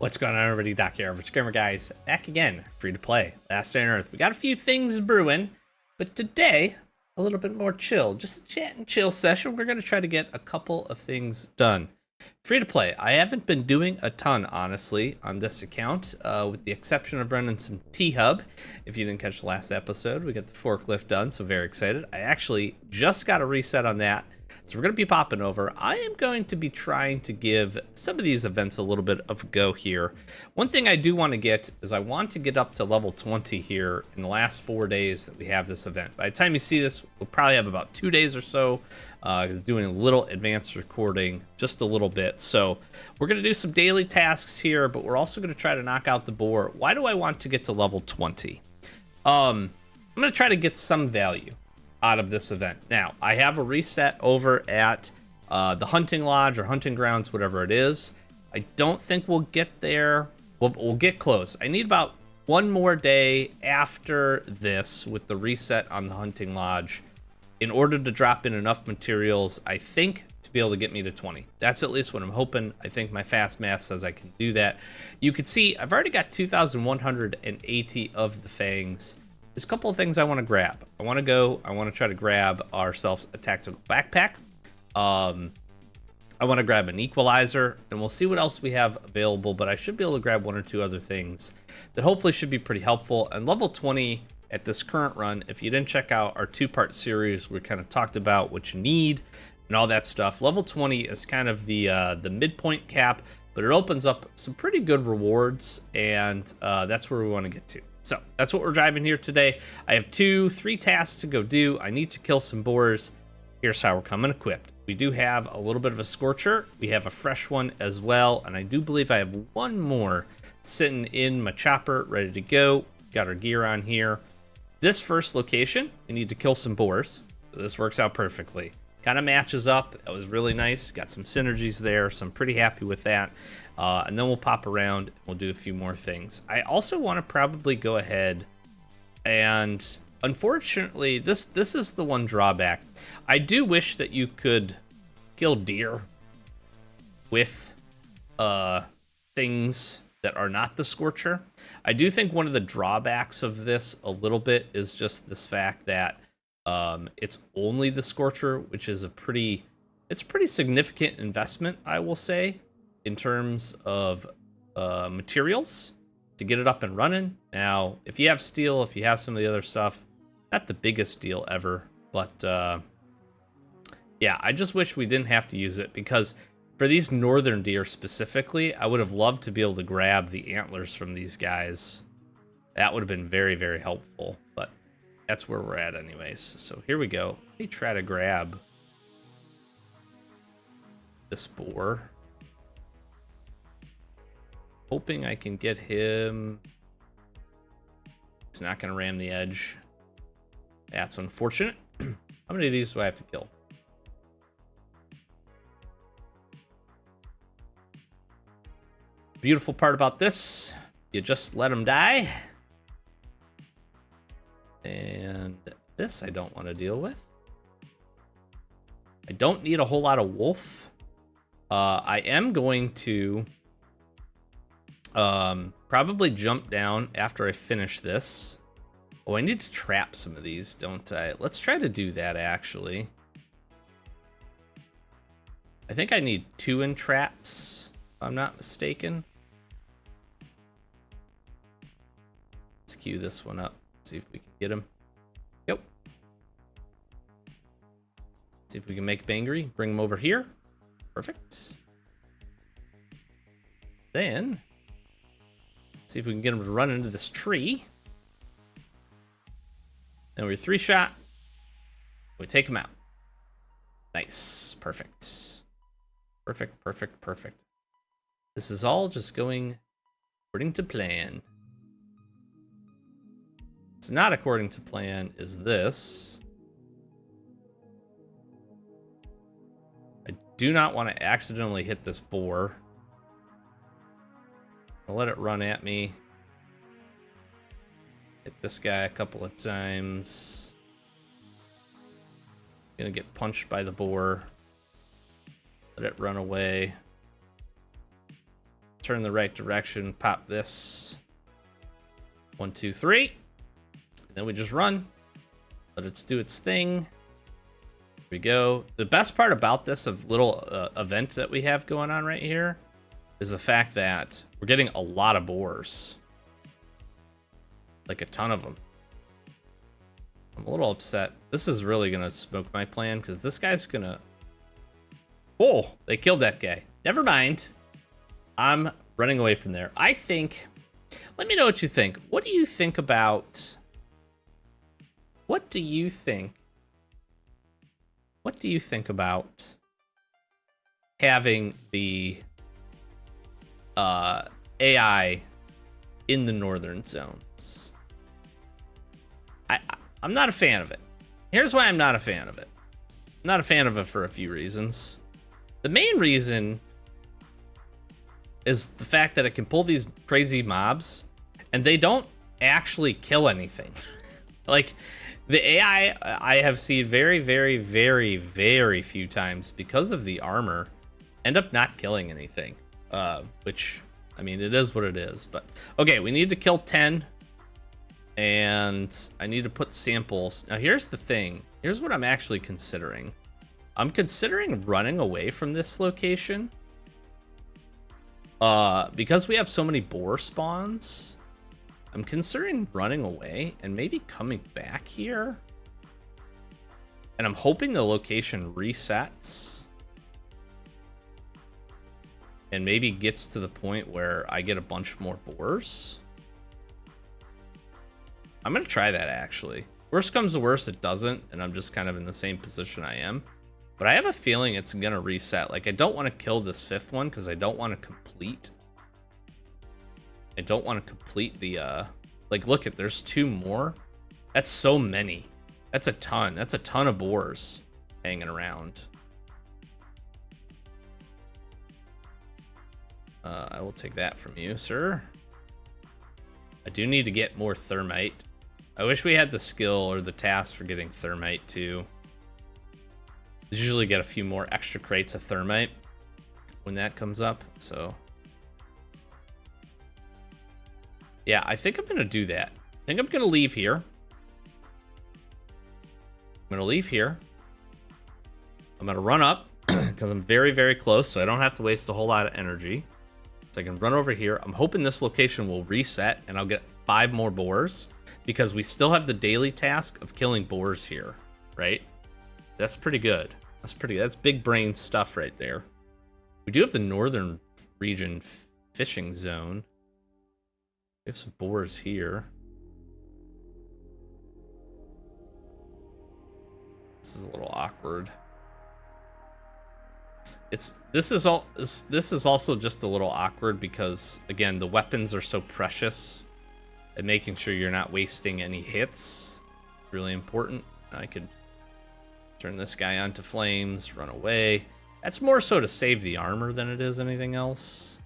What's going on, everybody? Doc here, Average Gamer Guys, back again, free to play, Last Day on Earth. We got a few things brewing, but today, a little bit more chill. Just a chat and chill session. We're going to try to get a couple of things done. Free to play. I haven't been doing a ton, honestly, on this account, with the exception of running some T-Hub. If you didn't catch the last episode, we got the forklift done, so very excited. I actually just got a reset on that. So we're going to be popping over. I am going to be trying to give some of these events a little bit of a go here. One thing I do want to get is I want to get up to level 20 here in the last 4 days that we have this event. By the time you see this, we'll probably have about 2 days or so, because doing a little advanced recording, just a little bit. So we're going to do some daily tasks here, but we're also going to try to knock out the boar. Why do I want to get to level 20? I'm going to try to get some value out of this event. Now, I have a reset over at the hunting lodge or hunting grounds, whatever it is. I don't think we'll get there. We'll get close. I need about one more day after this with the reset on the hunting lodge in order to drop in enough materials, I think, to be able to get me to 20. That's at least what I'm hoping. I think my fast math says I can do that. You can see I've already got 2,180 of the fangs. There's a couple of things I want to grab. I want to try to grab ourselves a tactical backpack. I want to grab an equalizer, and we'll see what else we have available, but I should be able to grab one or two other things that hopefully should be pretty helpful. And level 20 at this current run, if you didn't check out our two-part series, we kind of talked about what you need and all that stuff. Level 20 is kind of the midpoint cap, but it opens up some pretty good rewards, and that's where we want to get to. So that's what we're driving here today. I have 3 tasks to go do. I need to kill some boars. Here's how we're coming equipped. We do have a little bit of a scorcher. We have a fresh one as well. And I do believe I have one more sitting in my chopper, ready to go. Got our gear on here. This first location, we need to kill some boars. So this works out perfectly. Kind of matches up. That was really nice. Got some synergies there, so I'm pretty happy with that. And then we'll pop around. We'll do a few more things. I also want to probably go ahead and, unfortunately, this is the one drawback. I do wish that you could kill deer with things that are not the Scorcher. I do think one of the drawbacks of this a little bit is just this fact that it's only the Scorcher, which is a pretty significant investment, I will say, in terms of materials to get it up and running. Now, if you have steel, if you have some of the other stuff, not the biggest deal ever, but yeah, I just wish we didn't have to use it, because for these northern deer specifically, I would have loved to be able to grab the antlers from these guys. That would have been very, very helpful, but that's where we're at anyways. So here we go. Let me try to grab this boar. Hoping I can get him. He's not going to ram the edge. That's unfortunate. How many of these do I have to kill? Beautiful part about this, you just let them die. And this I don't want to deal with. I don't need a whole lot of wolf. I am going to probably jump down after I finish this. Oh, I need to trap some of these, don't I? Let's try to do that, actually. I think I need 2 in traps, if I'm not mistaken. Let's queue this one up, see if we can get him. Yep. See if we can make Bangry, bring him over here. Perfect. Then, see if we can get him to run into this tree. Then we're 3-shot. We take him out. Nice. Perfect. Perfect, perfect, perfect. This is all just going according to plan. What's not according to plan is this. I do not want to accidentally hit this boar. I'll let it run at me. Hit this guy a couple of times. Gonna get punched by the boar. Let it run away. turn the right direction, pop this. 1, 2, 3. And then we just run. Let it do its thing. Here we go. The best part about this little event that we have going on right here is the fact that we're getting a lot of boars. Like a ton of them. I'm a little upset. This is really going to smoke my plan because this guy's going to... Oh, they killed that guy. Never mind. I'm running away from there. I think... Let me know what you think. What do you think about... What do you think about having the AI in the northern zones? I'm not a fan of it. Here's why I'm not a fan of it. I'm not a fan of it for a few reasons. The main reason is the fact that it can pull these crazy mobs and they don't actually kill anything. Like, the AI I have seen very, very, very, very few times because of the armor end up not killing anything. Which, I mean, it is what it is. But, okay, we need to kill 10. And I need to put samples. Now, here's the thing. Here's what I'm actually considering. I'm considering running away from this location. Because we have so many boar spawns, I'm considering running away and maybe coming back here. And I'm hoping the location resets. And maybe gets to the point where I get a bunch more boars. I'm going to try that, actually. Worst comes to worst, it doesn't, and I'm just kind of in the same position I am. But I have a feeling it's going to reset. Like, I don't want to kill this 5th one because I don't want to complete. I don't want to complete the, like, look at, there's 2 more. That's so many. That's a ton. That's a ton of boars hanging around. I will take that from you, sir. I do need to get more thermite. I wish we had the skill or the task for getting thermite too. I usually get a few more extra crates of thermite when that comes up, so. Yeah, I think I'm gonna do that. I think I'm gonna leave here. I'm gonna leave here. I'm gonna run up because I'm very, very close, so I don't have to waste a whole lot of energy. So I can run over here. I'm hoping this location will reset and I'll get 5 more boars because we still have the daily task of killing boars here, right? That's pretty good. That's big brain stuff right there. We do have the northern region fishing zone. We have some boars here. This is a little awkward. This is also just a little awkward because, again, the weapons are so precious and making sure you're not wasting any hits is really important. I could turn this guy onto flames, run away. That's more so to save the armor than it is anything else.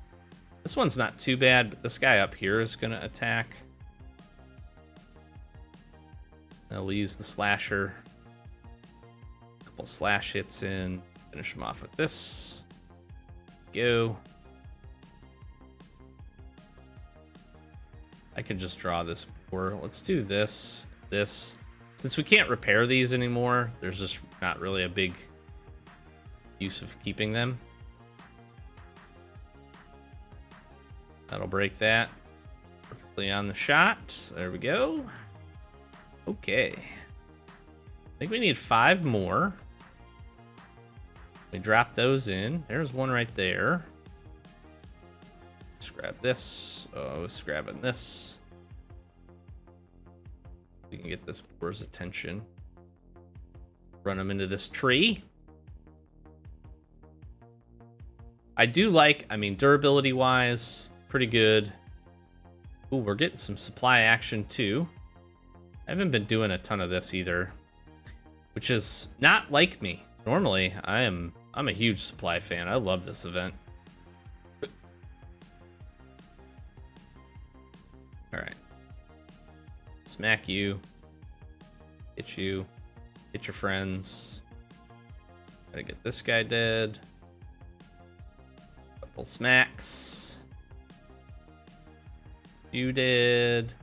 This one's not too bad, but this guy up here is going to attack. Now we'll use the slasher. A couple slash hits in. Finish him off with this. Go. I could just draw this boar. Let's do this. Since we can't repair these anymore, there's just not really a big use of keeping them. That'll break that. Perfectly on the shot. There we go. Okay. I think we need 5 more. We drop those in. There's one right there. Let's grab this. Oh, let's grabbing this. We can get this boar's attention. Run him into this tree. I do like, I mean, durability wise, pretty good. Ooh, we're getting some supply action too. I haven't been doing a ton of this either, which is not like me. Normally, I'm a huge supply fan. I love this event. All right. Smack you. Hit you. Hit your friends. Gotta get this guy dead. Couple smacks. You did.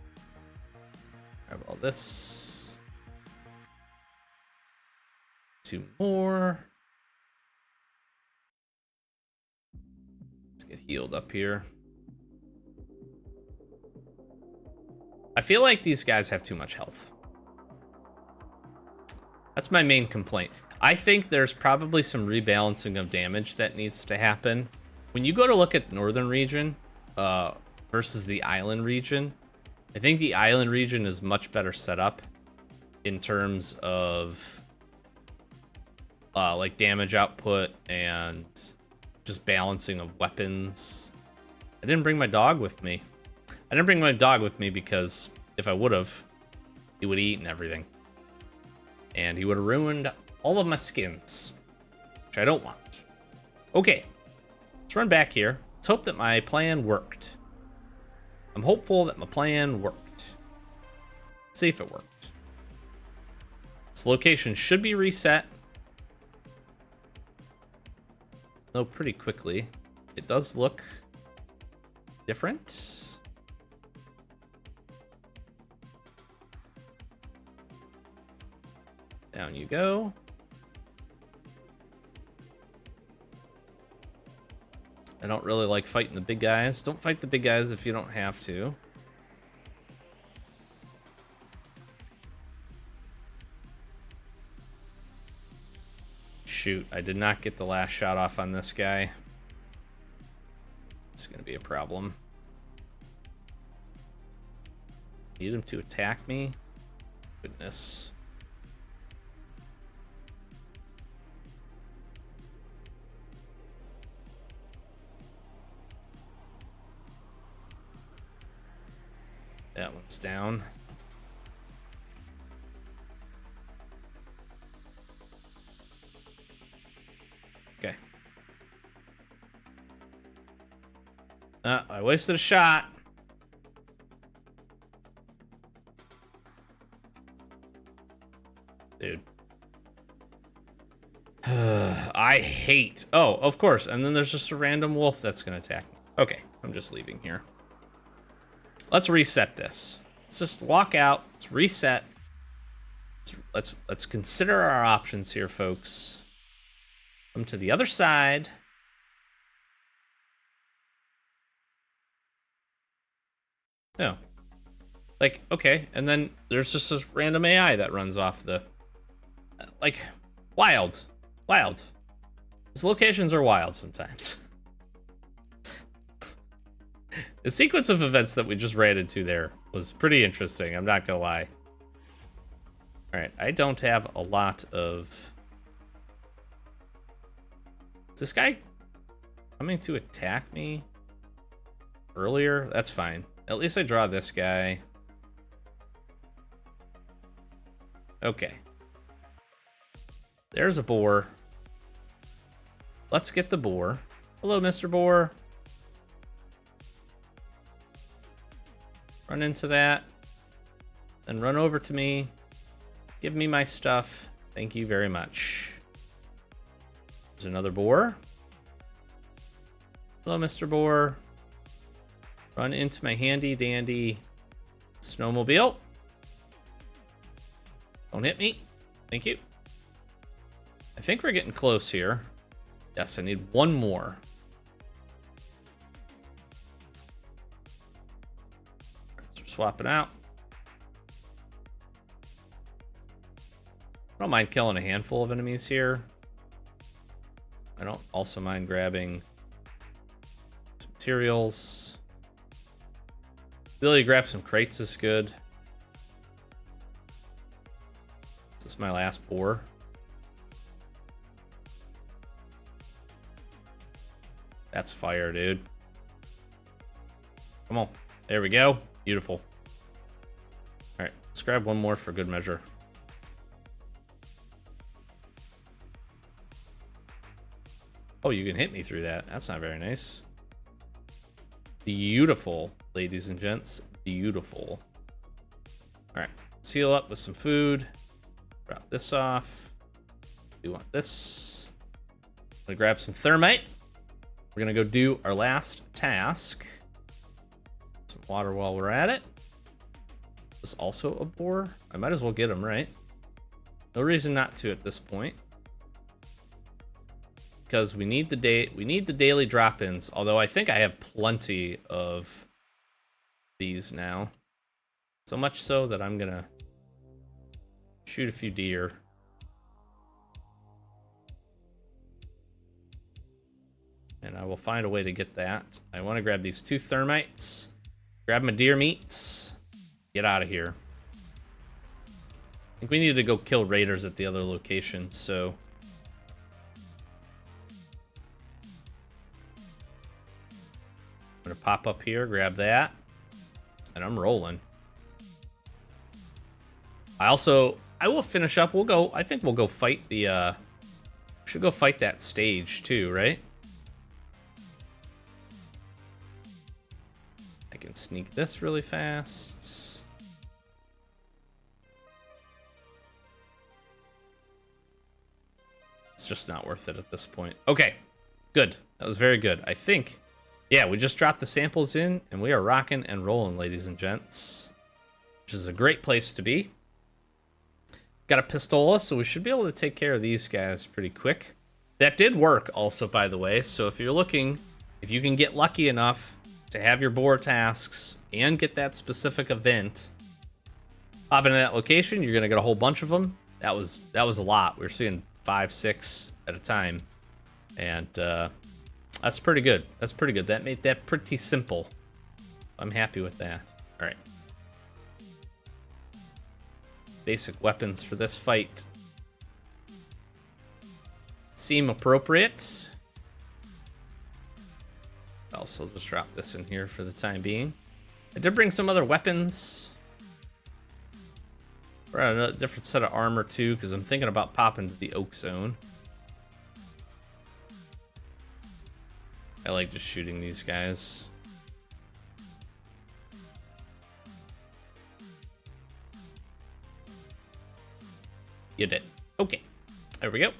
Grab all this. 2 more. Let's get healed up here. I feel like these guys have too much health. That's my main complaint. I think there's probably some rebalancing of damage that needs to happen. When you go to look at Northern region versus the island region, I think the island region is much better set up in terms of like damage output and just balancing of weapons. I didn't bring my dog with me. I didn't bring my dog with me because if I would have, he would have eaten everything. And he would have ruined all of my skins, which I don't want. Okay, let's run back here. Let's hope that my plan worked. I'm hopeful that my plan worked. Let's see if it worked. This location should be reset. Oh, pretty quickly. It does look different. Down you go. I don't really like fighting the big guys. Don't fight the big guys if you don't have to. Shoot, I did not get the last shot off on this guy. It's gonna be a problem. Need him to attack me? Goodness. That one's down. Okay. I wasted a shot. Dude. I hate... Oh, of course. And then there's just a random wolf that's going to attack me. Okay, I'm just leaving here. Let's reset this. Let's just walk out. Let's reset. Let's consider our options here, folks. Come to the other side. No. Like, okay, and then there's just this random AI that runs off the... Like, wild. Wild. These locations are wild sometimes. The sequence of events that we just ran into there was pretty interesting, I'm not gonna lie. Alright, I don't have a lot of... Is this guy coming to attack me earlier? That's fine. At least I draw this guy. Okay. There's a boar. Let's get the boar. Hello, Mr. Boar. Run into that. Then run over to me. Give me my stuff. Thank you very much. There's another boar. Hello, Mr. Boar. Run into my handy dandy snowmobile. Don't hit me. Thank you. I think we're getting close here. Yes, I need one more. So we're swapping out. I don't mind killing a handful of enemies here. I don't also mind grabbing some materials. Ability to grab some crates is good. This is my last boar. That's fire, dude. Come on. There we go. Beautiful. Alright, let's grab one more for good measure. Oh, you can hit me through that. That's not very nice. Beautiful, ladies and gents. Beautiful. Alright, let's heal up with some food. Drop this off. We want this. I'm gonna grab some thermite. We're gonna go do our last task. Some water while we're at it. Is this also a boar? I might as well get him, right? No reason not to at this point. Because we need the daily drop-ins, although I think I have plenty of these now. So much so that I'm gonna shoot a few deer. And I will find a way to get that. I want to grab these 2 thermites, grab my deer meats, get out of here. I think we need to go kill raiders at the other location, so... I'm gonna pop up here, grab that, and I'm rolling. I will finish up. I think we'll go fight the, should go fight that stage too, right? I can sneak this really fast. It's just not worth it at this point. Okay, good. That was very good. I think, yeah, we just dropped the samples in, and we are rocking and rolling, ladies and gents. Which is a great place to be. Got a pistola, so we should be able to take care of these guys pretty quick. That did work also, by the way, so if you're looking, if you can get lucky enough to have your boar tasks and get that specific event, pop into that location, you're gonna get a whole bunch of them. That was a lot. We were seeing 5, 6 at a time, and that's pretty good. That's pretty good. That made that pretty simple. I'm happy with that. All right. Basic weapons for this fight seem appropriate. Also, just drop this in here for the time being. I did bring some other weapons. Brought a different set of armor too, because I'm thinking about popping to the oak zone. I like just shooting these guys. You did. Okay. There we go.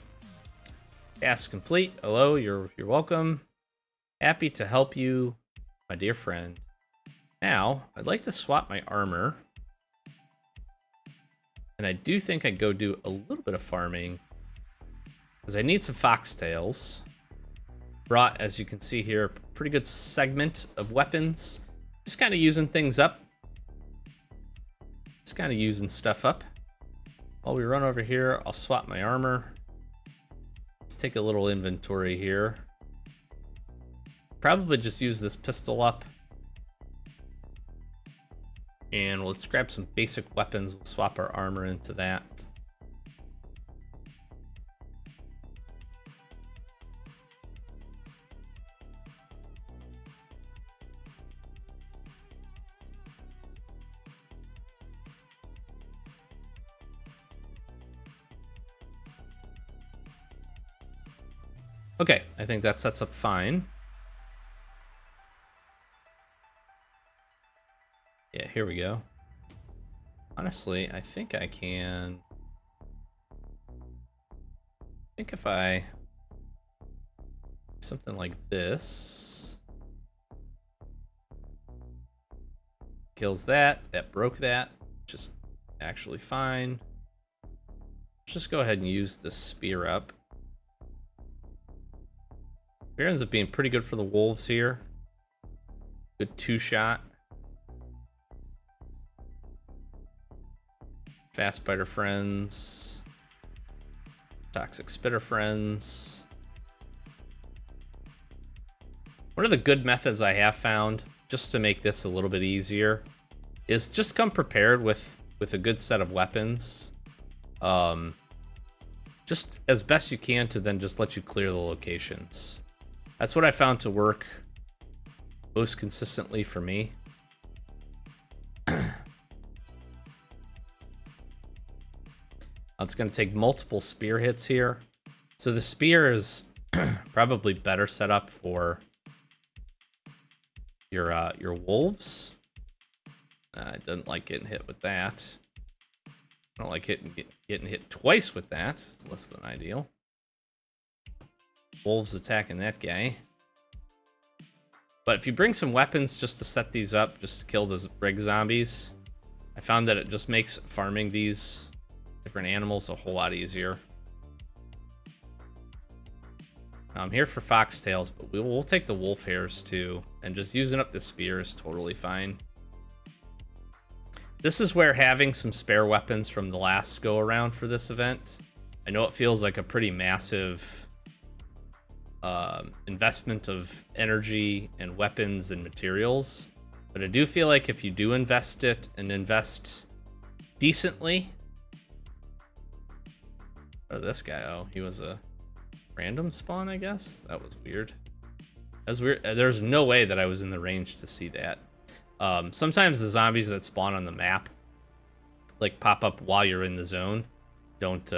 Task complete. Hello, you're welcome. Happy to help you, my dear friend. Now, I'd like to swap my armor. And I do think I'd go do a little bit of farming, because I need some foxtails. Brought, as you can see here, a pretty good segment of weapons. Just kind of using things up. Just kind of using stuff up. While we run over here, I'll swap my armor. Let's take a little inventory here. Probably just use this pistol up. And let's grab some basic weapons. We'll swap our armor into that. Okay, I think that sets up fine. Yeah, here we go. Honestly, I think I can... I think if I... something like this... kills that. That broke that. Just actually fine. Let's just go ahead and use the spear up. Spear ends up being pretty good for the wolves here. Good 2-shot. Fast biter friends. Toxic spitter friends. One of the good methods I have found, just to make this a little bit easier, is just come prepared with a good set of weapons. Just as best you can to then just let you clear the locations. That's what I found to work most consistently for me. It's going to take multiple spear hits here. So the spear is probably better set up for your wolves. I don't like getting hit with that. I don't like getting hit twice with that. It's less than ideal. Wolves attacking that guy. But if you bring some weapons just to set these up, just to kill the rig zombies, I found that it just makes farming these different animals a whole lot easier. I'm here for foxtails, but we'll take the wolf hairs too. And just using up the spear is totally fine. This is where having some spare weapons from the last go around for this event, I know it feels like a pretty massive investment of energy and weapons and materials, but I do feel like if you do invest it and invest decently. Oh, this guy, oh, he was a random spawn, I guess. That was weird. That was weird. There's no way that I was in the range to see that. Sometimes the zombies that spawn on the map, like pop up while you're in the zone, don't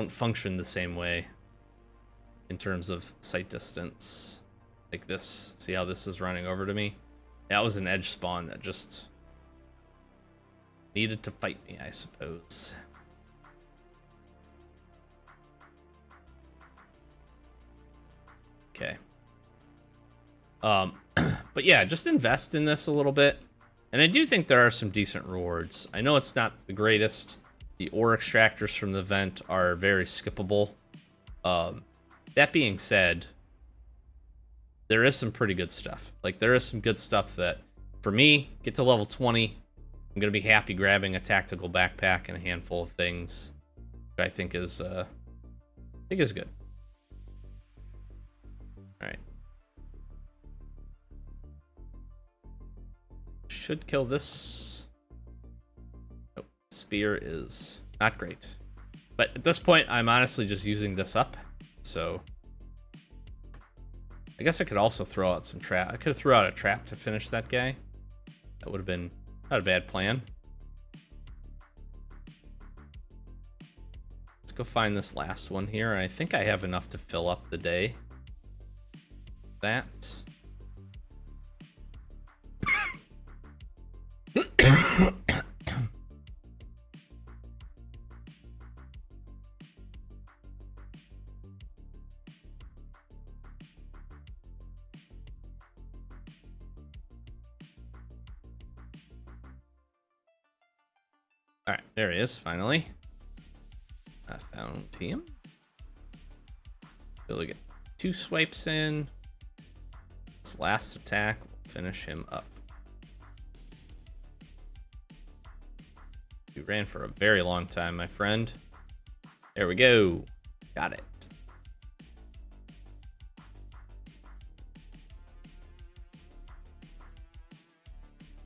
function the same way in terms of sight distance. Like this. See how this is running over to me? That was an edge spawn that just needed to fight me, I suppose. Okay. But yeah, just invest in this a little bit. And I do think there are some decent rewards. I know it's not the greatest. The ore extractors from the event are very skippable. That being said, there is some pretty good stuff. Like, there is some good stuff that, for me, get to level 20, I'm going to be happy grabbing a tactical backpack and a handful of things, which I think is good. Alright. Should kill this. Nope. Spear is not great. But at this point, I'm honestly just using this up. So I guess I could also throw out some trap. I could have threw out a trap to finish that guy. That would have been not a bad plan. Let's go find this last one here. I think I have enough to fill up the day. That. All right, there he is, finally. I found him. Able to get 2 swipes in. This last attack will finish him up. You ran for a very long time, my friend. There we go. Got it.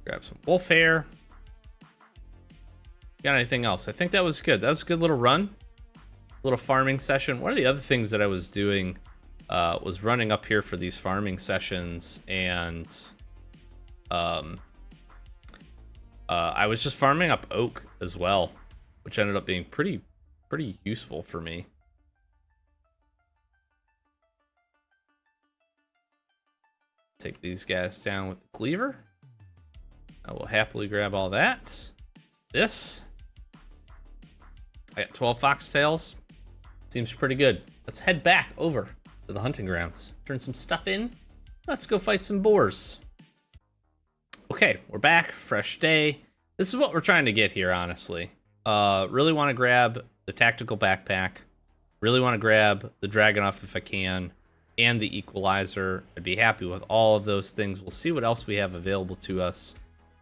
Grab some wolf hair. Got anything else? I think that was good. That was a good little run. Little farming session. One of the other things that I was doing was running up here for these farming sessions, and I was just farming up oak as well, which ended up being pretty useful for me. Take these guys down with the cleaver. I will happily grab all that. This. I got 12 foxtails. Seems pretty good. Let's head back over to the hunting grounds. Turn some stuff in. Let's go fight some boars. Okay, we're back. Fresh day. This is what we're trying to get here, honestly. Really want to grab the tactical backpack. Really want to grab the Dragonoff if I can. And the equalizer. I'd be happy with all of those things. We'll see what else we have available to us.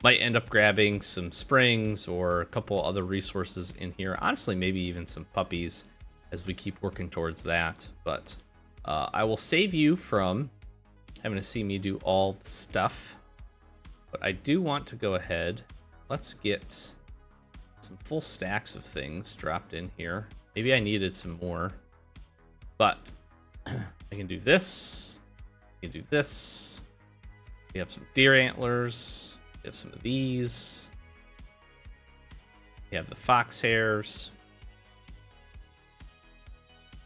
Might end up grabbing some springs or a couple other resources in here. Honestly, maybe even some puppies as we keep working towards that. But I will save you from having to see me do all the stuff. But I do want to go ahead. Let's get some full stacks of things dropped in here. Maybe I needed some more. But I can do this. I can do this. We have some deer antlers. We have some of these. We have the fox hairs.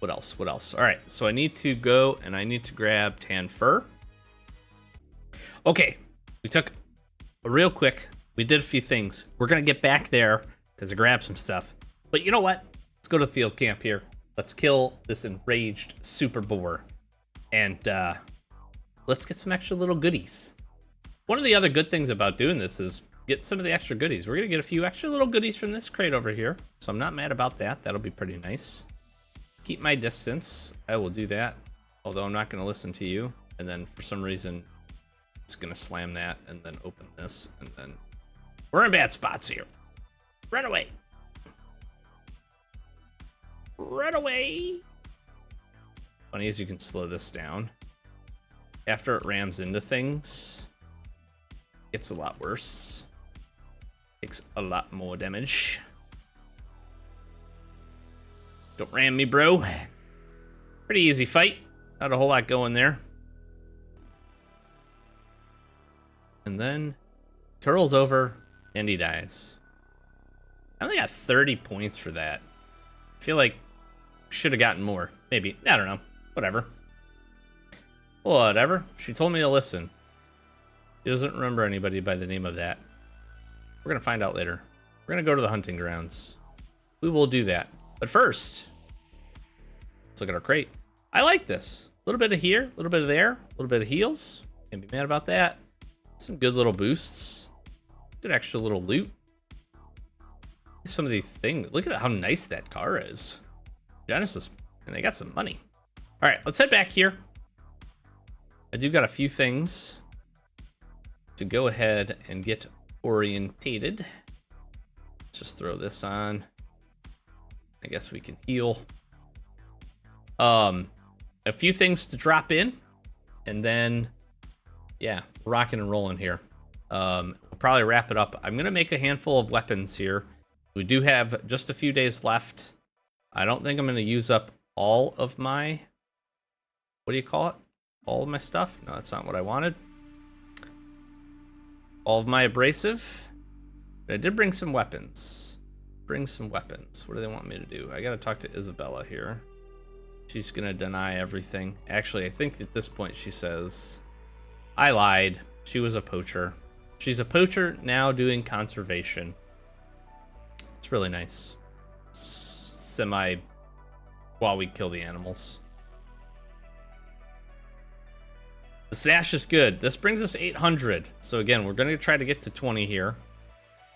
What else? What else? All right, so I need to go and I need to grab tan fur. Okay, we took a real quick. We did a few things. We're going to get back there because I grabbed some stuff. But you know what? Let's go to the field camp here. Let's kill this enraged super boar. And let's get some extra little goodies. One of the other good things about doing this is get some of the extra goodies. We're going to get a few extra little goodies from this crate over here. So I'm not mad about that. That'll be pretty nice. Keep my distance. I will do that. Although I'm not going to listen to you. And then for some reason, it's going to slam that and then open this. And then we're in bad spots here. Run away. Run away. Funny is you can slow this down. After it rams into things, it's a lot worse. Takes a lot more damage. Don't ram me, bro. Pretty easy fight. Not a whole lot going there. And then curls over and he dies. I only got 30 points for that. I feel like should have gotten more. Maybe. I don't know. Whatever. Whatever. She told me to listen. She doesn't remember anybody by the name of that. We're going to find out later. We're going to go to the hunting grounds. We will do that. But first, let's look at our crate. I like this. A little bit of here, a little bit of there, a little bit of heals. Can't be mad about that. Some good little boosts. Good extra little loot. Some of these things. Look at how nice that car is. Genesis, and they got some money. All right, let's head back here. I do got a few things to go ahead and get orientated. Let's just throw this on. I guess we can heal. A few things to drop in, and then yeah, rocking and rolling here. We'll probably wrap it up. I'm gonna make a handful of weapons here. We do have just a few days left. I don't think I'm gonna use up all of my, what do you call it? All of my stuff? No, that's not what I wanted. All of my abrasive. But I did bring some weapons. Bring some weapons. What do they want me to do? I gotta talk to Isabella here. She's gonna deny everything. Actually, I think at this point she says, I lied. She was a poacher. She's a poacher now doing conservation. It's really nice. Semi while we kill the animals. The stash is good. This brings us 800. So again, we're going to try to get to 20 here.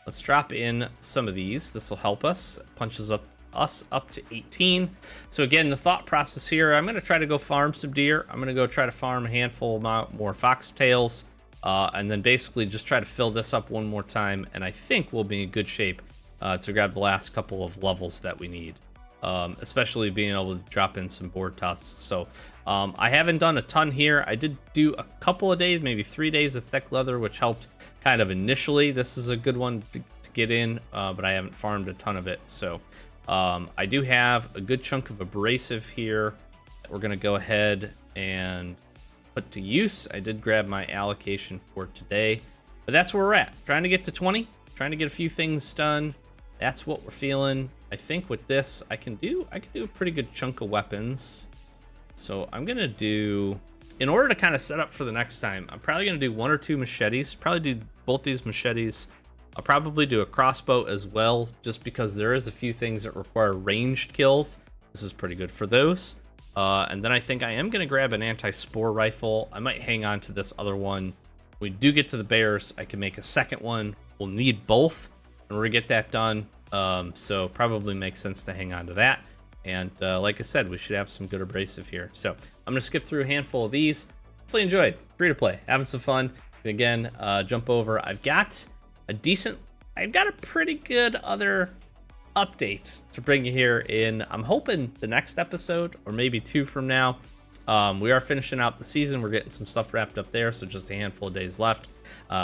Let's drop in some of these. This will help us. It punches us up to 18. So again, the thought process here, I'm going to try to go farm some deer. I'm going to go try to farm a handful more foxtails. And then basically just try to fill this up one more time. And I think we'll be in good shape to grab the last couple of levels that we need. Especially being able to drop in some boar tusks. So I haven't done a ton here. I did do a couple of days, maybe 3 days of thick leather, which helped kind of initially. This is a good one to get in, but I haven't farmed a ton of it. So I do have a good chunk of abrasive here that we're going to go ahead and put to use. I did grab my allocation for today, but that's where we're at. Trying to get to 20, trying to get a few things done. That's what we're feeling. I think with this, I can do a pretty good chunk of weapons. So I'm gonna do, in order to kind of set up for the next time, I'm probably gonna do 1 or 2 machetes. Probably do both these machetes. I'll probably do a crossbow as well, just because there is a few things that require ranged kills. This is pretty good for those. And then I think I am gonna grab an anti-spore rifle. I might hang on to this other one. When we do get to the bears, I can make a second one. We'll need both in order to get that done. So probably makes sense to hang on to that. And like I said, we should have some good abrasive here. So I'm gonna skip through a handful of these. Hopefully you enjoyed. Free to play, having some fun. And again, jump over. I've got a pretty good other update to bring you here in. I'm hoping the next episode, or maybe 2 from now. We are finishing out the season. We're getting some stuff wrapped up there, so just a handful of days left.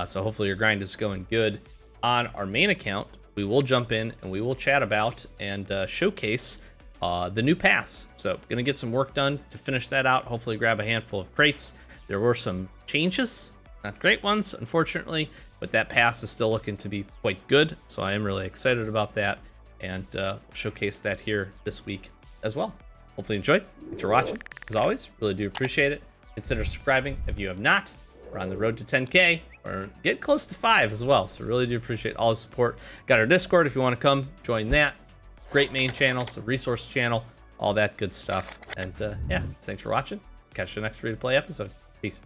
So hopefully your grind is going good. On our main account, we will jump in and we will chat about and showcase the new pass. So gonna get some work done to finish that out. Hopefully grab a handful of crates. There were some changes, not great ones, unfortunately, but that pass is still looking to be quite good. So I am really excited about that, and showcase that here this week as well. Hopefully you enjoyed. Thanks for watching. As always, really do appreciate it. Consider subscribing if you have not. We're on the road to 10K. We're getting close to 5 as well. So really do appreciate all the support. Got our Discord if you want to come join that. Great main channel, so resource channel, all that good stuff. And yeah, thanks for watching. Catch you next free to play episode. Peace.